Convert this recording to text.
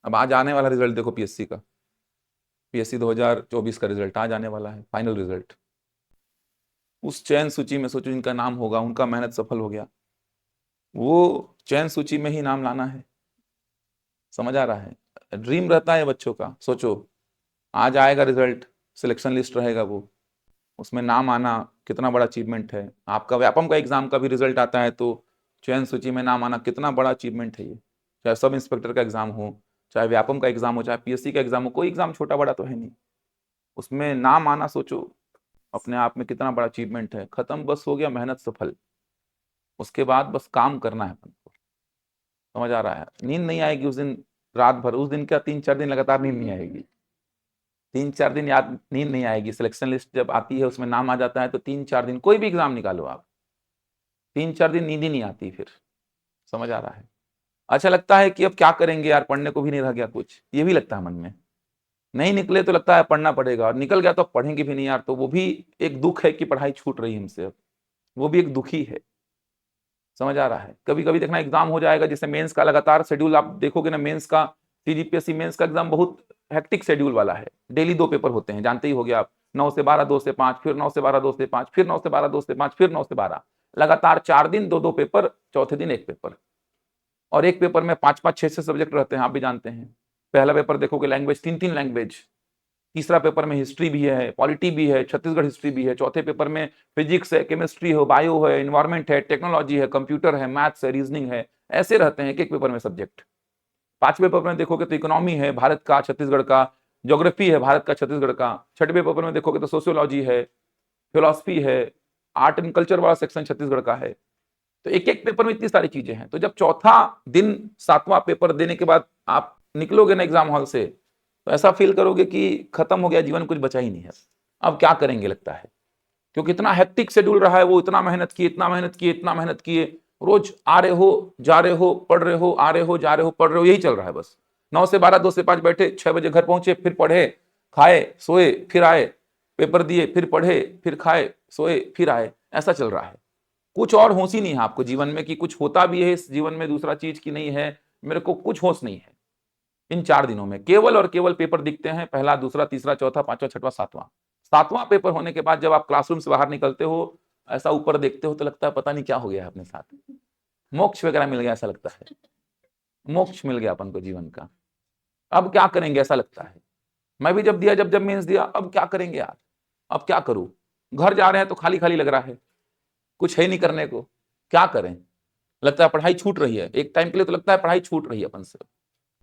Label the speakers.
Speaker 1: अब आज आने वाला रिजल्ट देखो पीएससी का, पीएससी 2024 का रिजल्ट आज आने वाला है, फाइनल रिजल्ट। उस चयन सूची में सोचो जिनका नाम होगा, उनका मेहनत सफल हो गया, वो चयन सूची में ही नाम लाना है। समझ आ रहा है? ड्रीम रहता है बच्चों का। सोचो आज आएगा रिजल्ट, सिलेक्शन लिस्ट रहेगा, वो उसमें नाम आना कितना बड़ा अचीवमेंट है। आपका व्यापम का एग्जाम का भी रिजल्ट आता है तो चयन सूची में नाम आना कितना बड़ा अचीवमेंट है ये। चाहे सब इंस्पेक्टर का एग्जाम हो, चाहे व्यापम का एग्जाम हो, चाहे पीएससी का एग्जाम हो, कोई एग्जाम छोटा बड़ा तो है नहीं। उसमें नाम आना सोचो अपने आप में कितना बड़ा अचीवमेंट है। खत्म, बस हो गया, मेहनत सफल। उसके बाद बस काम करना है अपन को। समझ आ रहा है? नींद नहीं आएगी उस दिन, रात भर, उस दिन क्या 3-4 दिन लगातार नींद नहीं आएगी। 3-4 दिन याद नींद नहीं आएगी। सिलेक्शन लिस्ट जब आती है उसमें नाम आ जाता है तो 3-4 दिन, कोई भी एग्जाम निकालो आप, 3-4 दिन नींद ही नहीं आती फिर। समझ आ रहा है? अच्छा लगता है कि अब क्या करेंगे यार, पढ़ने को भी नहीं रह गया कुछ, ये भी लगता है मन में। नहीं निकले तो लगता है पढ़ना पड़ेगा, और निकल गया तो पढ़ेंगे भी नहीं यार, तो वो भी एक दुख है कि पढ़ाई छूट रही है हमसे अब, वो भी एक दुखी है। समझ आ रहा है? कभी कभी देखना एग्जाम हो जाएगा, जैसे मेंस का लगातार शेड्यूल आप देखोगे ना, मेंस का, सीजीपीएससी मेंस का एग्जाम बहुत हेक्टिक शेड्यूल वाला है। डेली 2 पेपर होते हैं, जानते ही हो गया आप। 9 से 12, 2 से 5, फिर 9 से 12, 2 से 5, फिर 9 से 12, 2 से 5, फिर 9 से 12, लगातार 4 दिन 2-2 पेपर, चौथे दिन 1 पेपर। और एक पेपर में 5-5, 6-6 सब्जेक्ट रहते हैं, आप भी जानते हैं। पहला पेपर देखोगे लैंग्वेज, 3-3 लैंग्वेज। तीसरा पेपर में हिस्ट्री भी है, पॉलिटी भी है, छत्तीसगढ़ हिस्ट्री भी है। चौथे पेपर में फिजिक्स है, केमिस्ट्री हो, बायो है, इन्वायरमेंट है, टेक्नोलॉजी है, कंप्यूटर है, मैथ्स है, रीजनिंग है। ऐसे रहते हैं एक पेपर में सब्जेक्ट। पांचवें पेपर में देखोगे तो इकोनॉमी है भारत का, छत्तीसगढ़ का, ज्योग्राफी है भारत का, छत्तीसगढ़ का। छठवें पेपर में देखोगे तो सोशियोलॉजी है, फिलोसफी है, आर्ट एंड कल्चर वाला सेक्शन छत्तीसगढ़ का है। तो एक एक पेपर में इतनी सारी चीजें हैं। तो जब चौथा दिन 7वां पेपर देने के बाद आप निकलोगे ना एग्जाम हॉल से, तो ऐसा फील करोगे कि खत्म हो गया जीवन, कुछ बचा ही नहीं है, अब क्या करेंगे लगता है। क्योंकि इतना हेक्टिक शेड्यूल रहा है, वो इतना मेहनत किए, इतना मेहनत किए, इतना मेहनत किए। रोज आ रहे हो, जा रहे हो, पढ़ रहे हो, आ रहे हो, जा रहे हो, पढ़ रहे हो, यही चल रहा है बस। 9 से 12, 2 से 5 बैठे, 6 बजे घर पहुंचे, फिर पढ़े, खाए, सोए, फिर आए, पेपर दिए, फिर पढ़े, फिर खाए, सोए, फिर आए, ऐसा चल रहा है। कुछ और होश ही नहीं है आपको जीवन में कि कुछ होता भी है इस जीवन में दूसरा चीज की नहीं है। मेरे को कुछ होश नहीं है। इन 4 दिनों में केवल और केवल पेपर दिखते हैं, पहला, दूसरा, तीसरा, चौथा, पांचवा, छठवां, सातवां। सातवां पेपर होने के बाद जब आप क्लासरूम से बाहर निकलते हो, ऐसा ऊपर देखते हो तो लगता है पता नहीं क्या हो गया है अपने साथ, मोक्ष वगैरह मिल गया ऐसा लगता है। मोक्ष मिल गया अपन को जीवन का। अब क्या करेंगे ऐसा लगता है। मैं भी जब दिया, जब मेंस दिया, अब क्या करेंगे यार, अब क्या करूं। घर जा रहे हैं तो खाली खाली लग रहा है, कुछ है नहीं करने को, क्या करें। लगता है पढ़ाई छूट रही है, एक टाइम के लिए तो लगता है पढ़ाई छूट रही है अपन से।